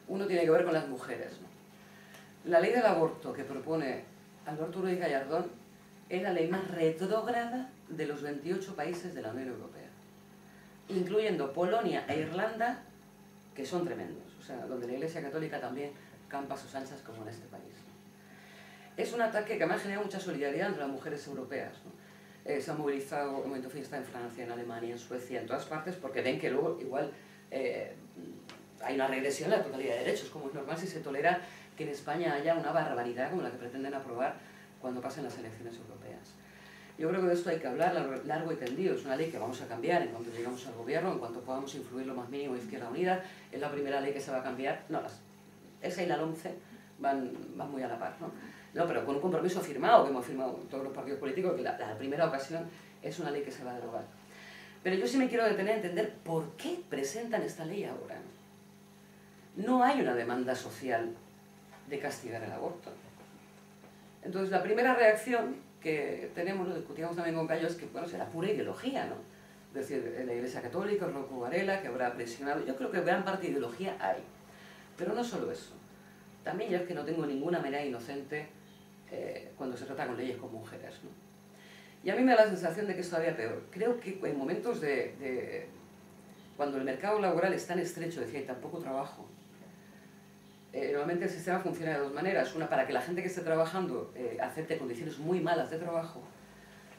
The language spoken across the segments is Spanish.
Uno tiene que ver con las mujeres, ¿no? La ley del aborto que propone Alberto Ruiz Gallardón es la ley más retrógrada de los 28 países de la Unión Europea, incluyendo Polonia e Irlanda, que son tremendos, o sea, donde la Iglesia Católica también campa a sus anchas como en este país, ¿no? Es un ataque que además genera mucha solidaridad entre las mujeres europeas, ¿no? Se han movilizado el movimiento feminista en Francia, en Alemania, en Suecia, en todas partes, porque ven que luego igual hay una regresión en la totalidad de derechos, como es normal si se tolera que en España haya una barbaridad como la que pretenden aprobar cuando pasen las elecciones europeas. Yo creo que de esto hay que hablar largo y tendido. Es una ley que vamos a cambiar en cuanto lleguemos al gobierno, en cuanto podamos influir lo más mínimo en Izquierda Unida. Es la primera ley que se va a cambiar. No, esa y la 11 van muy a la par, ¿no? No, pero con un compromiso firmado, que hemos firmado todos los partidos políticos, que la primera ocasión es una ley que se va a derogar. Pero yo sí me quiero detener a entender por qué presentan esta ley ahora. No hay una demanda social de castigar el aborto. Entonces, la primera reacción que tenemos, lo discutíamos también con Cayo, es que, bueno, será pura ideología, ¿no? Es decir, la Iglesia Católica, Rocco Varela, que habrá presionado. Yo creo que gran parte de ideología hay. Pero no solo eso. También yo es que no tengo ninguna manera inocente cuando se trata con leyes con mujeres, ¿no? Y a mí me da la sensación de que es todavía peor. Creo que en momentos cuando el mercado laboral es tan estrecho, decía, hay tan poco trabajo, normalmente el sistema funciona de dos maneras. Una, para que la gente que esté trabajando acepte condiciones muy malas de trabajo.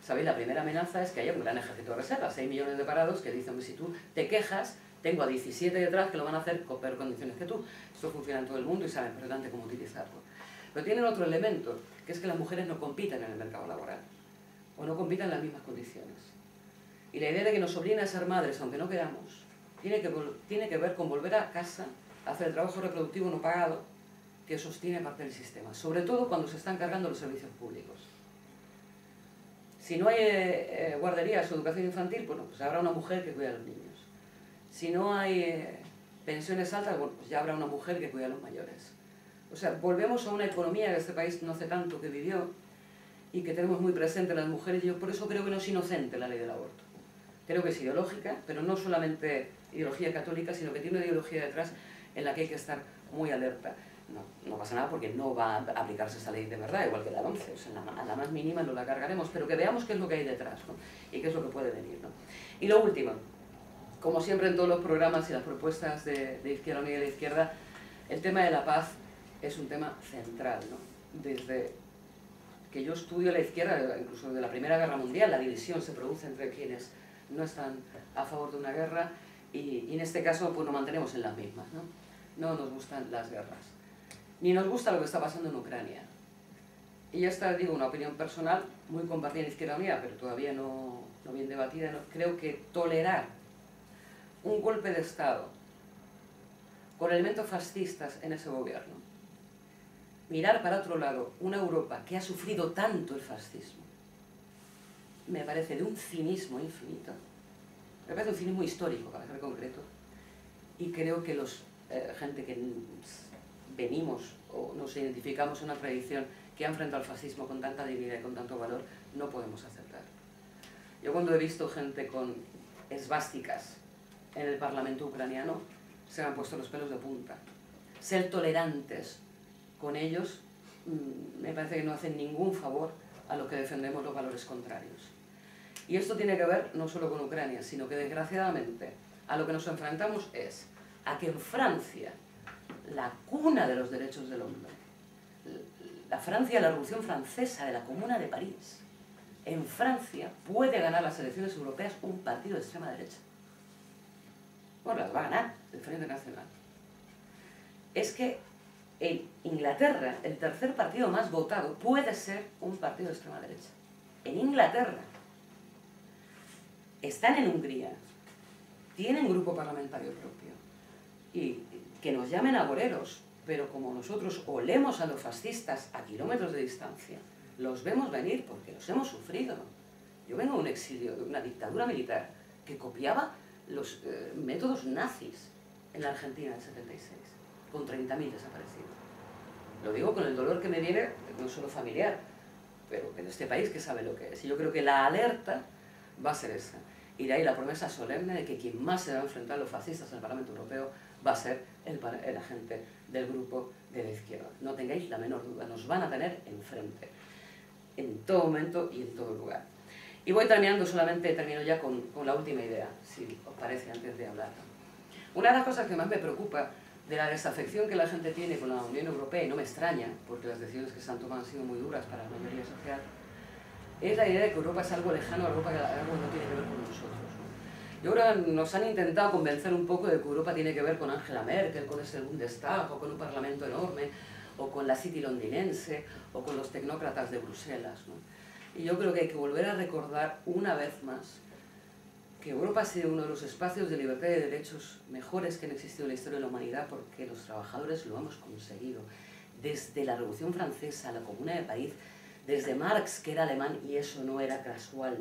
¿Sabéis? La primera amenaza es que haya un gran ejército de reservas, 6 millones de parados que dicen, si tú te quejas, tengo a 17 detrás que lo van a hacer con peor condiciones que tú. Esto funciona en todo el mundo y saben perfectamente cómo utilizarlo. Pero tienen otro elemento, que es que las mujeres no compiten en el mercado laboral, o no compiten en las mismas condiciones. Y la idea de que nos obliguen a ser madres, aunque no queramos, tiene que ver con volver a casa, hacer el trabajo reproductivo no pagado, que sostiene parte del sistema, sobre todo cuando se están cargando los servicios públicos. Si no hay guarderías o educación infantil, bueno, pues habrá una mujer que cuida a los niños. Si no hay pensiones altas, bueno, pues ya habrá una mujer que cuida a los mayores. O sea, volvemos a una economía que este país no hace tanto que vivió y que tenemos muy presente las mujeres, y yo por eso creo que no es inocente la ley del aborto. Creo que es ideológica, pero no solamente ideología católica, sino que tiene una ideología detrás en la que hay que estar muy alerta. No pasa nada porque no va a aplicarse esa ley de verdad, igual que la 11, o sea, a la más mínima no la cargaremos, pero que veamos qué es lo que hay detrás, ¿no? Y qué es lo que puede venir, ¿no? Y lo último, como siempre en todos los programas y las propuestas de Izquierda Unida y de Izquierda, el tema de la paz es un tema central, ¿no? Desde que yo estudio la izquierda, incluso de la Primera Guerra Mundial, la división se produce entre quienes no están a favor de una guerra y en este caso pues nos mantenemos en las mismas, ¿no? No nos gustan las guerras, ni nos gusta lo que está pasando en Ucrania. Y esta, digo, una opinión personal muy compartida en Izquierda Unida, pero todavía no bien debatida. No, creo que tolerar un golpe de Estado con elementos fascistas en ese gobierno, mirar para otro lado una Europa que ha sufrido tanto el fascismo, me parece de un cinismo infinito, me parece un cinismo histórico, para ser concreto, y creo que gente que venimos o nos identificamos en una tradición que ha enfrentado al fascismo con tanta dignidad y con tanto valor, no podemos aceptar. Yo cuando he visto gente con esvásticas en el Parlamento ucraniano, se me han puesto los pelos de punta. Ser tolerantes con ellos me parece que no hacen ningún favor a los que defendemos los valores contrarios. Y esto tiene que ver no solo con Ucrania, sino que desgraciadamente a lo que nos enfrentamos es a que en Francia, la cuna de los derechos del hombre, la Francia, la Revolución Francesa de la Comuna de París, en Francia puede ganar las elecciones europeas un partido de extrema derecha. Bueno, las va a ganar el Frente Nacional. Es que en Inglaterra, el tercer partido más votado puede ser un partido de extrema derecha. En Inglaterra. Están en Hungría. Tienen grupo parlamentario propio. Y que nos llamen agoreros, pero como nosotros olemos a los fascistas a kilómetros de distancia, los vemos venir porque los hemos sufrido. Yo vengo de un exilio, de una dictadura militar que copiaba los métodos nazis en la Argentina del 76, con 30.000 desaparecidos. Lo digo con el dolor que me viene, no solo familiar, pero en este país que sabe lo que es. Y yo creo que la alerta va a ser esa. Y de ahí la promesa solemne de que quien más se va a enfrentar a los fascistas en el Parlamento Europeo va a ser el agente del grupo de la izquierda. No tengáis la menor duda, nos van a tener enfrente, en todo momento y en todo lugar. Y voy terminando, termino ya con la última idea, si os parece, antes de hablar. Una de las cosas que más me preocupa de la desafección que la gente tiene con la Unión Europea, y no me extraña, porque las decisiones que se han tomado han sido muy duras para la mayoría social, es la idea de que Europa es algo lejano, Europa que algo no tiene que ver con nosotros, ¿no? Yo creo que nos han intentado convencer un poco de que Europa tiene que ver con Angela Merkel, con ese Bundestag, o con un parlamento enorme, o con la City londinense, o con los tecnócratas de Bruselas, ¿no? Y yo creo que hay que volver a recordar una vez más que Europa ha sido uno de los espacios de libertad y de derechos mejores que han existido en la historia de la humanidad, porque los trabajadores lo hemos conseguido. Desde la Revolución Francesa, la Comuna de París, desde Marx, que era alemán y eso no era casual,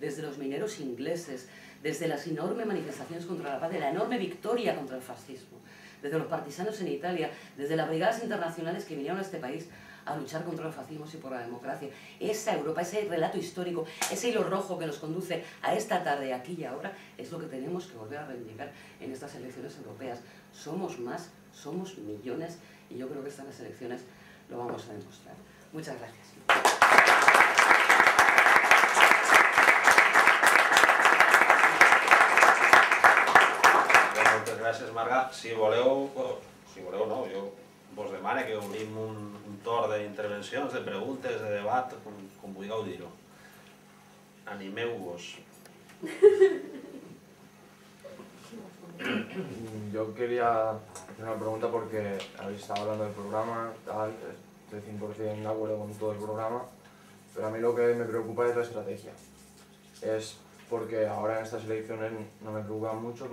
desde los mineros ingleses, desde las enormes manifestaciones contra la paz, de la enorme victoria contra el fascismo, desde los partisanos en Italia, desde las brigadas internacionales que vinieron a este país a luchar contra los fascismos y por la democracia. Esa Europa, ese relato histórico, ese hilo rojo que nos conduce a esta tarde, aquí y ahora, es lo que tenemos que volver a reivindicar en estas elecciones europeas. Somos más, somos millones, y yo creo que estas elecciones lo vamos a demostrar. Muchas gracias. Moltes gràcies, Marga. Si voleu no, jo vos demane que obrim un torn d'intervencions, de preguntes, de debat, com vulgueu dir-ho. Animeu-vos. Yo quería hacer una pregunta porque habéis estado hablando del programa, tal, estoy 100% de acuerdo con todo el programa, pero a mí lo que me preocupa es la estrategia. Es porque ahora en estas elecciones no me preocupan mucho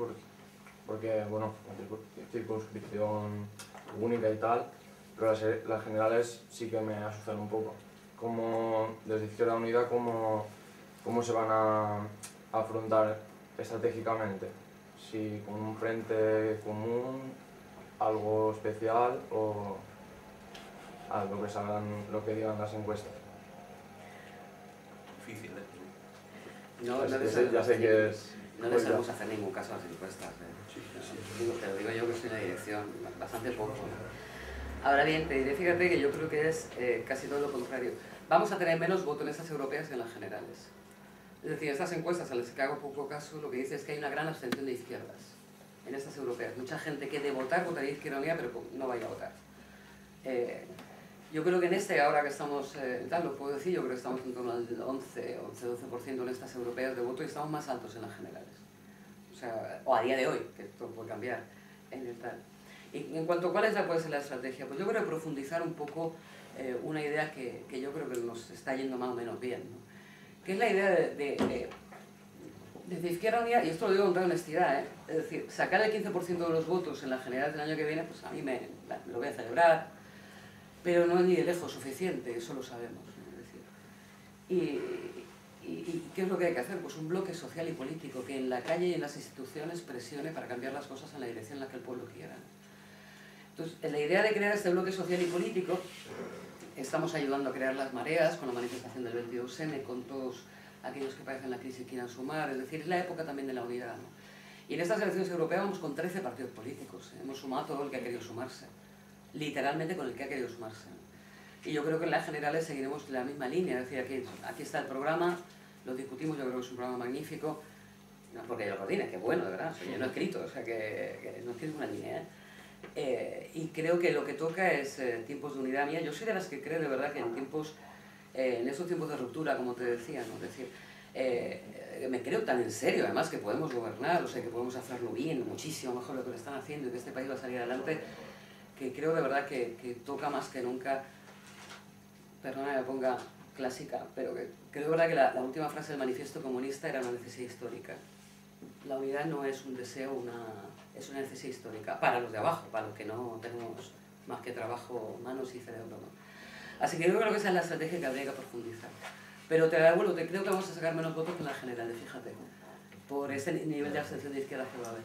porque bueno, la circunscripción única y tal, pero las generales sí que me asustan un poco. Como desde Izquierda Unida, ¿cómo se van a afrontar estratégicamente? Si con un frente común, algo especial o a lo que digan las encuestas. Difícil, No les vamos a hacer ningún caso a las encuestas. Te lo digo yo que estoy en la dirección, bastante poco. Ahora bien, te diré, fíjate que yo creo que es casi todo lo contrario. Vamos a tener menos votos en estas europeas que en las generales. Es decir, estas encuestas a las que hago poco caso, lo que dice es que hay una gran abstención de izquierdas en estas europeas. Mucha gente que de votar votaría Izquierda Unida, pero no vaya a votar. Yo creo que en ahora que estamos, lo puedo decir, yo creo que estamos en torno al 11-12% en estas europeas de voto y estamos más altos en las generales. O a día de hoy, que esto puede cambiar en el tal. Y en cuanto a cuál puede ser la estrategia, pues yo creo que profundizar un poco una idea que yo creo que nos está yendo más o menos bien, ¿no? Que es la idea de Izquierda Unida, y esto lo digo con toda honestidad, es decir, sacar el 15% de los votos en las generales del año que viene, pues a mí lo voy a celebrar, pero no es ni de lejos suficiente, eso lo sabemos, ¿no? Es decir, ¿y qué es lo que hay que hacer? Pues un bloque social y político que en la calle y en las instituciones presione para cambiar las cosas en la dirección en la que el pueblo quiera. Entonces, en la idea de crear este bloque social y político, estamos ayudando a crear las mareas con la manifestación del 22M, con todos aquellos que padecen la crisis y quieran sumar, es decir, es la época también de la unidad, ¿no? Y en estas elecciones europeas vamos con 13 partidos políticos, hemos sumado a todo el que ha querido sumarse, literalmente con el que ha querido sumarse, ¿no? Y yo creo que en las generales seguiremos la misma línea, es decir, aquí está el programa, lo discutimos, yo creo que es un programa magnífico, no porque yo lo coordine, que bueno, de verdad, yo no he escrito, o sea que no tienes una línea, y creo que lo que toca es tiempos de unidad mía. Yo soy de las que creo de verdad que en esos tiempos de ruptura, como te decía, ¿no? Es decir, me creo tan en serio, además, que podemos gobernar, o sea, que podemos hacerlo bien, muchísimo mejor de lo que lo están haciendo y que este país va a salir adelante, que creo de verdad que toca más que nunca, perdona que me ponga clásica, pero que creo de verdad que la última frase del manifiesto comunista era una necesidad histórica. La unidad no es un deseo, es una necesidad histórica, para los de abajo, para los que no tenemos más que trabajo, manos y cerebro, ¿no? Así que yo creo que esa es la estrategia que habría que profundizar. Pero te creo que vamos a sacar menos votos que en las generales, fíjate, por ese nivel de abstención de izquierda que va a haber.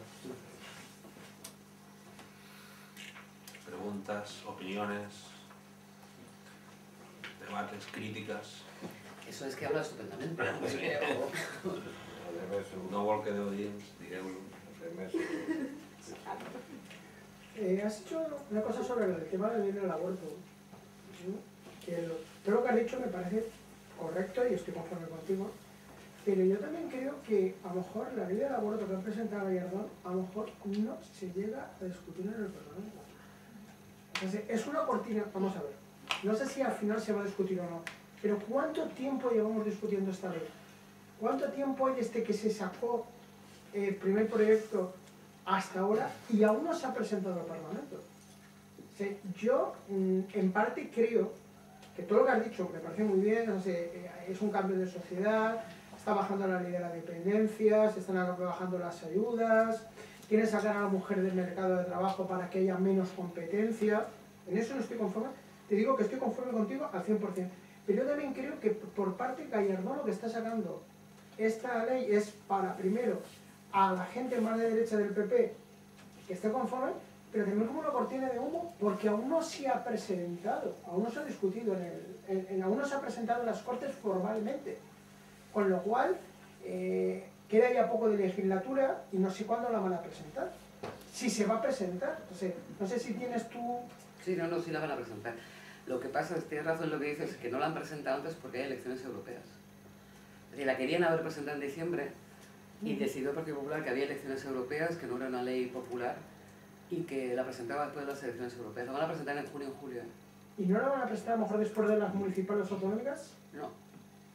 Preguntas, opiniones, debates, críticas. Eso es que habla estupendamente. No vol que Déu dins, digueu-lo. Has dicho una cosa sobre el tema del aborto, ¿no? Que todo lo que has dicho me parece correcto y estoy conforme contigo, pero yo también creo que a lo mejor la ley del aborto que ha presentado Gallardón a lo mejor no se llega a discutir en el Parlamento. Entonces, es una cortina, vamos a ver, no sé si al final se va a discutir o no, pero ¿cuánto tiempo llevamos discutiendo esta ley? ¿Cuánto tiempo hay desde que se sacó el primer proyecto hasta ahora y aún no se ha presentado al Parlamento? O sea, yo en parte creo que todo lo que has dicho me parece muy bien, no sé, es un cambio de sociedad, está bajando la ley de la dependencia, se están bajando las ayudas, quieren sacar a la mujer del mercado de trabajo para que haya menos competencia. En eso no estoy conforme, te digo que estoy conforme contigo al 100%, pero yo también creo que por parte de Gallardón lo que está sacando esta ley es para, primero, a la gente más de derecha del PP que esté conforme, pero también como una cortina de humo, porque aún no se ha presentado, aún no se ha discutido, aún no se ha presentado en las Cortes formalmente, con lo cual queda ya poco de legislatura y no sé cuándo la van a presentar, si se va a presentar. Entonces, no sé si tienes tú... Sí, no, sí la van a presentar. Lo que pasa es que tienes razón en lo que dices, que no la han presentado antes porque hay elecciones europeas. Es decir, la querían haber presentado en diciembre y decidió el Partido Popular que había elecciones europeas, que no era una ley popular y que la presentaba después de las elecciones europeas. La van a presentar en junio y en julio. ¿Y no la van a presentar a lo mejor después de las municipales autonómicas? No.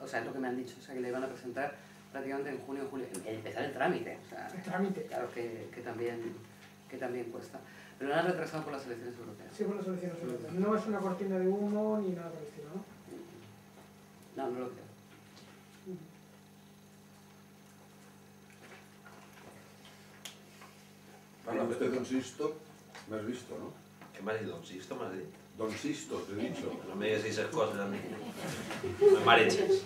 O sea, es lo que me han dicho. O sea, que le van a presentar prácticamente en junio y julio. Empezar el trámite. O sea, el trámite. Claro que también cuesta. Pero lo han retrasado por las elecciones europeas. Sí, por las elecciones europeas. No es una cortina de humo ni nada por el estilo, ¿no? No lo creo. Habla usted de Don Sisto, me has visto, ¿no? ¿Qué me has dicho? ¿Don Sisto me has dicho? Don Sisto, te he dicho. No me digas esas cosas a mí. Me mareches.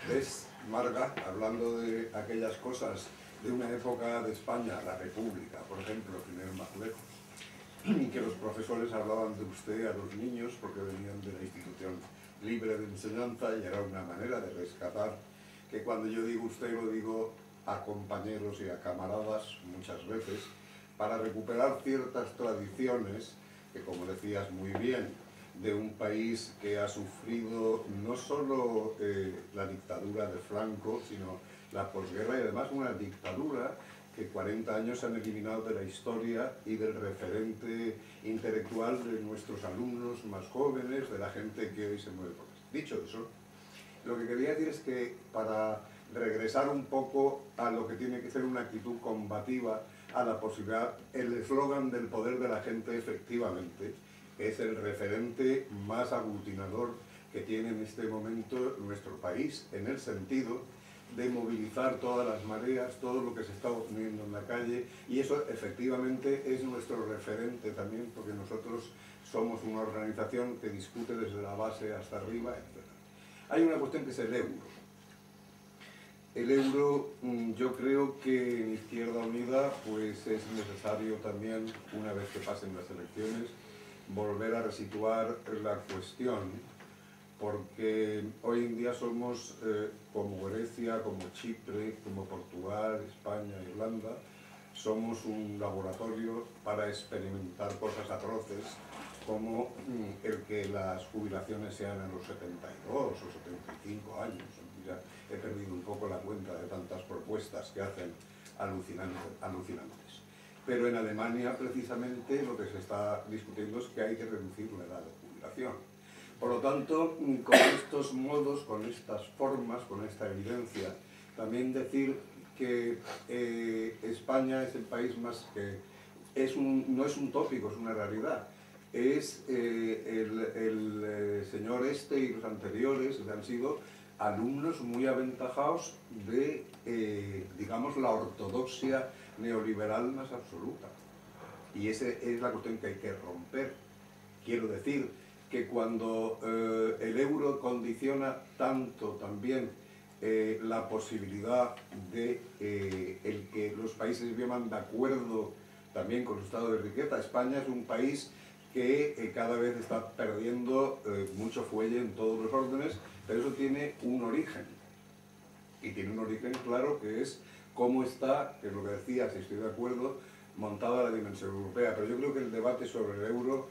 ¿Ves, Marga, hablando de aquellas cosas de una época de España, la República, por ejemplo, primero en Marruecos, y que los profesores hablaban de usted a los niños porque venían de la institución libre de enseñanza y era una manera de rescatar que cuando yo digo usted lo digo a compañeros y a camaradas muchas veces para recuperar ciertas tradiciones que, como decías muy bien, de un país que ha sufrido no solo la dictadura de Franco, sino la posguerra y además una dictadura que 40 años se han eliminado de la historia y del referente intelectual de nuestros alumnos más jóvenes, de la gente que hoy se mueve por eso. Dicho eso, lo que quería decir es que para regresar un poco a lo que tiene que ser una actitud combativa, a la posibilidad, el eslogan del poder de la gente efectivamente es el referente más aglutinador que tiene en este momento nuestro país, en el sentido de movilizar todas las mareas, todo lo que se está obteniendo en la calle, y eso efectivamente es nuestro referente también, porque nosotros somos una organización que discute desde la base hasta arriba, etc. Hay una cuestión que es el euro. El euro, yo creo que en Izquierda Unida pues es necesario también, una vez que pasen las elecciones, volver a resituar la cuestión, porque hoy en día somos como Grecia, como Chipre, como Portugal, España, Irlanda, somos un laboratorio para experimentar cosas atroces como el que las jubilaciones sean a los 72 o 75 años. Ya he perdido un poco la cuenta de tantas propuestas que hacen alucinantes. Pero en Alemania, precisamente, lo que se está discutiendo es que hay que reducir la edad de jubilación. Por lo tanto, con estos modos, con estas formas, con esta evidencia, también decir que España es el país más que... no es un tópico, es una realidad. Es el señor este y los anteriores han sido alumnos muy aventajados de, digamos, la ortodoxia neoliberal más absoluta. Y esa es la cuestión que hay que romper. Quiero decir que cuando el euro condiciona tanto también la posibilidad de el que los países vivan de acuerdo también con su estado de riqueza, España es un país que cada vez está perdiendo mucho fuelle en todos los órdenes, pero eso tiene un origen. Y tiene un origen claro que es cómo está, que es lo que decías, si estoy de acuerdo, montada la dimensión europea, pero yo creo que el debate sobre el euro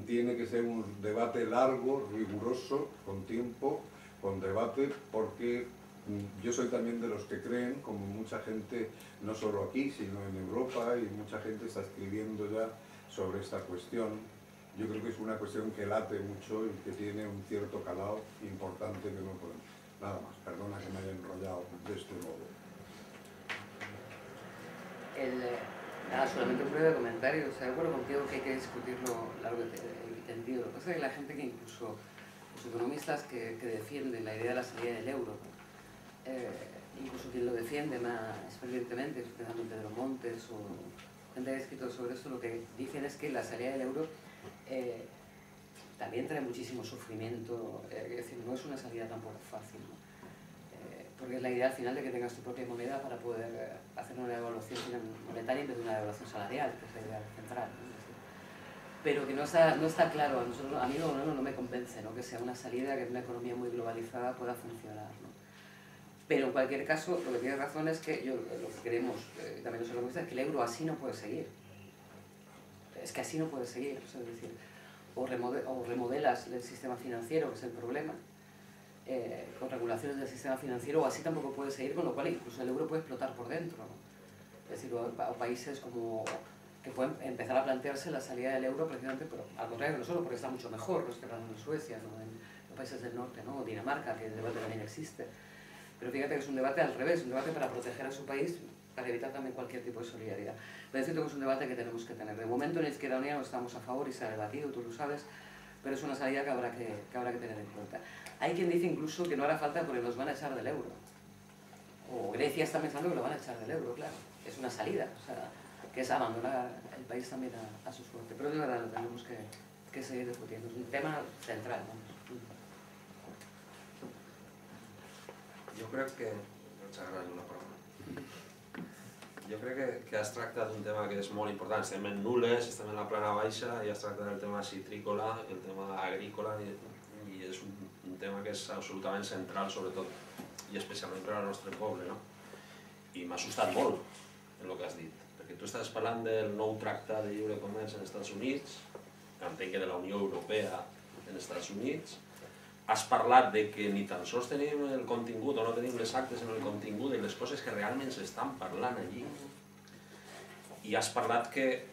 tiene que ser un debate largo, riguroso, con tiempo, con debate, porque yo soy también de los que creen, como mucha gente, no solo aquí, sino en Europa, y mucha gente está escribiendo ya sobre esta cuestión. Yo creo que es una cuestión que late mucho y que tiene un cierto calado importante que no podemos. Nada más, perdona que me haya enrollado de este modo. Nada, solamente un breve comentario. O sea, de acuerdo contigo que hay que discutirlo largo y tendido. Lo que pasa es que la gente que incluso los economistas que defienden la idea de la salida del euro, incluso quien lo defiende más fervientemente, especialmente de los Montes o gente que ha escrito sobre esto, lo que dicen es que la salida del euro también trae muchísimo sufrimiento, es decir, no es una salida tampoco fácil, ¿no? Porque es la idea al final de que tengas tu propia moneda para poder hacer una devaluación monetaria en vez de una devaluación salarial, que es la idea central, ¿no? Pero que no está claro, a mí no me convence, ¿no? Que sea una salida que en una economía muy globalizada pueda funcionar, ¿no? Pero en cualquier caso, lo que tienes razón es que lo que queremos, también los economistas, es que el euro así no puede seguir. Es que así no puede seguir, o sea, es decir, o remodelas el sistema financiero, que es el problema, con regulaciones del sistema financiero, o así tampoco puede seguir, con lo cual incluso el euro puede explotar por dentro, ¿no? Es decir, o países como que pueden empezar a plantearse la salida del euro precisamente, pero al contrario, no solo porque está mucho mejor, los que hablan en Suecia, ¿no? En los países del norte, ¿no? O Dinamarca, que el debate también existe. Pero fíjate que es un debate al revés, un debate para proteger a su país, para evitar también cualquier tipo de solidaridad. Pero es cierto que es un debate que tenemos que tener. De momento en Izquierda Unida no estamos a favor y se ha debatido, tú lo sabes, pero es una salida que habrá que tener en cuenta. Hay quien dice incluso que no hará falta porque nos van a echar del euro. O Grecia está pensando que lo van a echar del euro, claro. Es una salida, o sea, que es abandonar el país también a su suerte. Pero de verdad lo tenemos que seguir discutiendo. Es un tema central, vamos. Jo crec que... Jo crec que es tracta d'un tema que és molt important. Estem en nules, estem en la plana baixa i es tracta del tema citrícola, el tema agrícola, i és un tema que és absolutament central, sobretot, i especialment per al nostre poble, no? I m'ha assustat molt en el que has dit, perquè tu estàs parlant del nou tractat de lliure comerç en Estats Units, entenc que de la Unió Europea en Estats Units. Has parlat de que ni tan sols tenim el contingut o no tenim les actes en el contingut de les coses que realment s'estan parlant allí. I has parlat que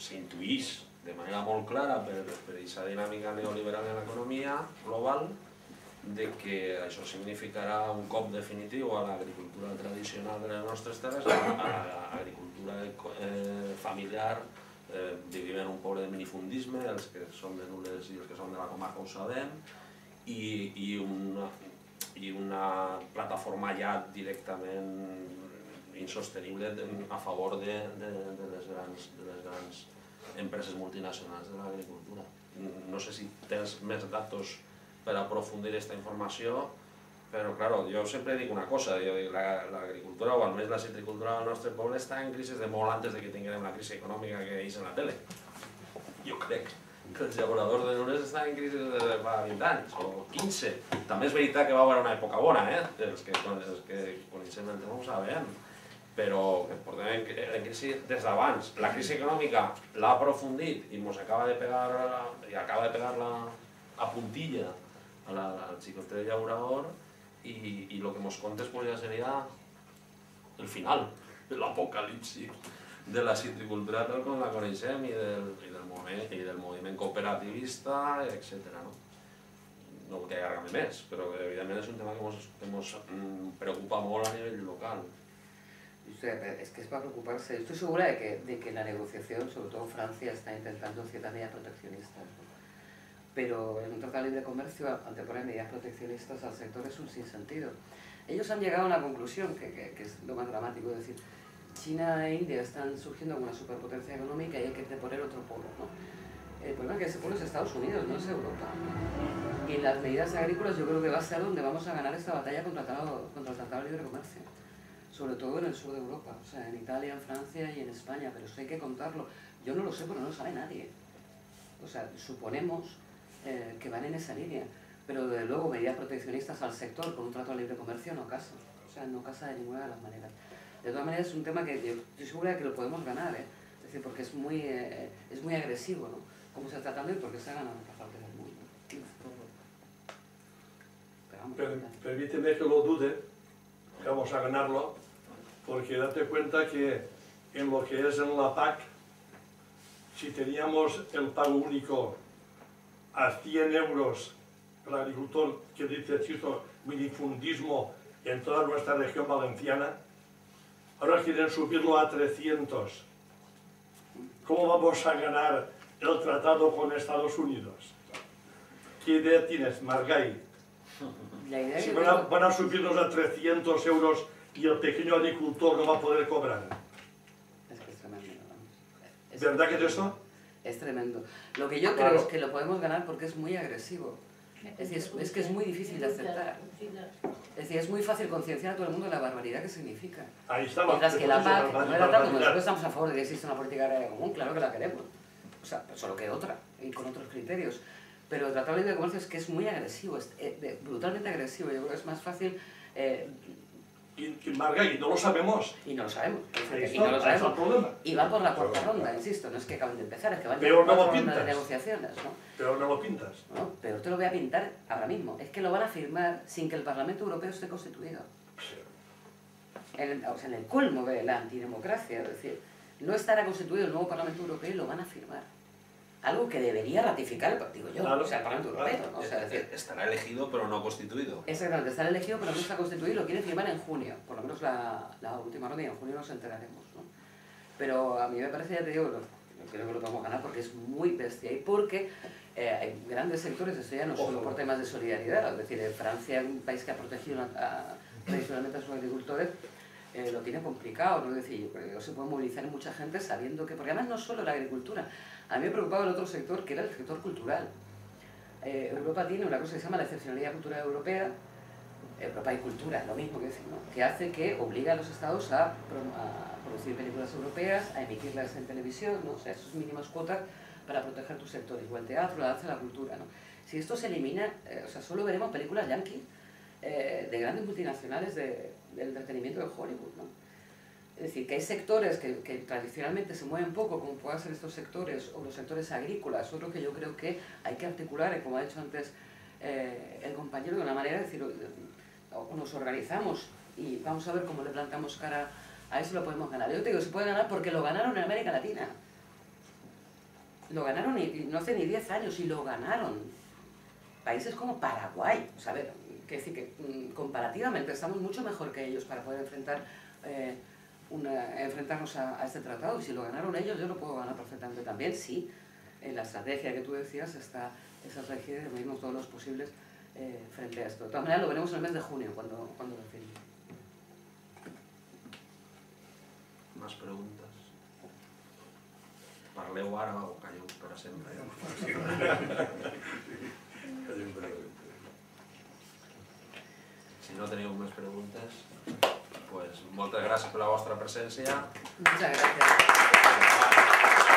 s'intuïx de manera molt clara per aquesta dinàmica neoliberal en l'economia global de que això significarà un cop definitiu a l'agricultura tradicional de les nostres terres, a l'agricultura familiar. Vivim en un poble de minifundisme, els que som de Nules i els que som de la comarca ho sabem, i una plataforma ja directament insostenible a favor de les grans empreses multinacionals de l'agricultura. No sé si tens més datos per aprofundir aquesta informació, però, clar, jo sempre dic una cosa, l'agricultura, o almenys la citricultura del nostre poble, està en crisi de molt antes de que tinguem la crisi econòmica que és en la tele. Jo crec que els llauradors de Nules estan en crisi des de fa 20 anys, o 15. També és veritat que va haver una època bona, els que coneixem el tema ho sabem, però portem en crisi des d'abans. La crisi econòmica l'ha aprofundit i ens acaba de pegar la puntilla al xicotet llaurador, i el que ens contes ja seria el final, l'apocalipsi de la citricultura tal com la coneixem i del moviment cooperativista, etc. No vull allargar-me més, però evidentment és un tema que ens preocupa molt a nivell local. Es que es para preocuparse. Estoy segura de que la negociación, sobre todo Francia, está intentando ciertas medidas proteccionistas, ¿no? Pero en un tratado de libre comercio, anteponer medidas proteccionistas al sector es un sinsentido. Ellos han llegado a una conclusión que es lo más dramático, es decir, China e India están surgiendo como una superpotencia económica y hay que poner otro polo, ¿no? El problema es que ese polo es Estados Unidos, no es Europa. Y en las medidas agrícolas yo creo que va a ser donde vamos a ganar esta batalla contra el Tratado de Libre Comercio. Sobre todo en el sur de Europa, o sea, en Italia, en Francia y en España, pero eso hay que contarlo. Yo no lo sé, pero no lo sabe nadie. O sea, suponemos que van en esa línea, pero desde luego medidas proteccionistas al sector con un trato de libre comercio no casa, o sea, no casa de ninguna de las maneras. De todas maneras es un tema que yo estoy segura de que lo podemos ganar, decir, porque es muy agresivo, ¿no? Cómo se está tratando y porque se ganan otras partes del mundo. Permíteme que lo dude, que vamos a ganarlo, porque date cuenta que en lo que es en la PAC, si teníamos el pago único a 100 euros el agricultor, que dice Chizo, minifundismo en toda nuestra región valenciana, ahora quieren subirlo a 300. ¿Cómo vamos a ganar el tratado con Estados Unidos? ¿Qué idea tienes, Margall? Si van a subirnos a 300 euros y el pequeño agricultor no va a poder cobrar. Es que es tremendo, vamos. ¿Verdad que es eso? Es tremendo. Lo que yo creo es que lo podemos ganar porque es muy agresivo. Es decir, es que es muy difícil de aceptar. Es decir, es muy fácil concienciar a todo el mundo de la barbaridad que significa. Ahí está. Mientras que la PAC, nosotros estamos a favor de que exista una política agraria común, claro que la queremos. O sea, solo que otra, y con otros criterios. Pero el Tratado de Libre Comercio es que es muy agresivo, es brutalmente agresivo. Yo creo que es más fácil... Y Margall, no lo sabemos. Y no lo sabemos. Ahí está el problema. Y va por la cuarta ronda, insisto, no es que acaben de empezar, es que van por la cuarta ronda de negociaciones, ¿no? Pero no lo pintas. No, pero te lo voy a pintar ahora mismo. Es que lo van a firmar sin que el Parlamento Europeo esté constituido. O sea, en el colmo de la antidemocracia, es decir, no estará constituido el nuevo Parlamento Europeo y lo van a firmar. Algo que debería ratificar, digo yo, claro, o sea, el Parlamento Europeo, ¿no? O sea, decir, estará elegido pero no constituido. Exactamente, estará elegido pero no está constituido y lo quieren firmar en junio, por lo menos la última ronda, y en junio nos enteraremos, ¿no? Pero a mí me parece, ya te digo, yo creo que lo podemos ganar porque es muy bestia y porque hay grandes sectores, esto ya no solo por temas de solidaridad, es decir, Francia, un país que ha protegido tradicionalmente a sus agricultores, lo tiene complicado, ¿no? Es decir, yo creo que se puede movilizar mucha gente sabiendo que, porque además no solo la agricultura, a mí me preocupaba el otro sector, que era el sector cultural. Europa tiene una cosa que se llama la excepcionalidad cultural europea, Europa y cultura, lo mismo que decir, ¿no? Que hace que obliga a los estados a producir películas europeas, a emitirlas en televisión, ¿no? O sea, esos mínimas cuotas para proteger tu sector, igual el teatro, la danza, la cultura, ¿no? Si esto se elimina, o sea, solo veremos películas yanquis de grandes multinacionales del entretenimiento de Hollywood, ¿no? Es decir, que hay sectores que tradicionalmente se mueven poco, como puedan ser estos sectores, o los sectores agrícolas, otro que yo creo que hay que articular, y como ha dicho antes el compañero, de una manera de decir, nos organizamos y vamos a ver cómo le plantamos cara a eso, lo podemos ganar. Yo te digo, se puede ganar porque lo ganaron en América Latina. Lo ganaron y no hace ni 10 años, y lo ganaron. Países como Paraguay, o sea, a ver, que decir que comparativamente estamos mucho mejor que ellos para poder enfrentarnos a este tratado, y si lo ganaron ellos, yo lo puedo ganar perfectamente también, sí, en la estrategia que tú decías está esa estrategia de reunirnos todos los posibles frente a esto. De todas maneras, lo veremos en el mes de junio, cuando lo firme. Más preguntas? Parleu ara o calleu per sempre? Si no teniu més preguntes, pues moltes gràcies per la vostra presència. Muchas gracias.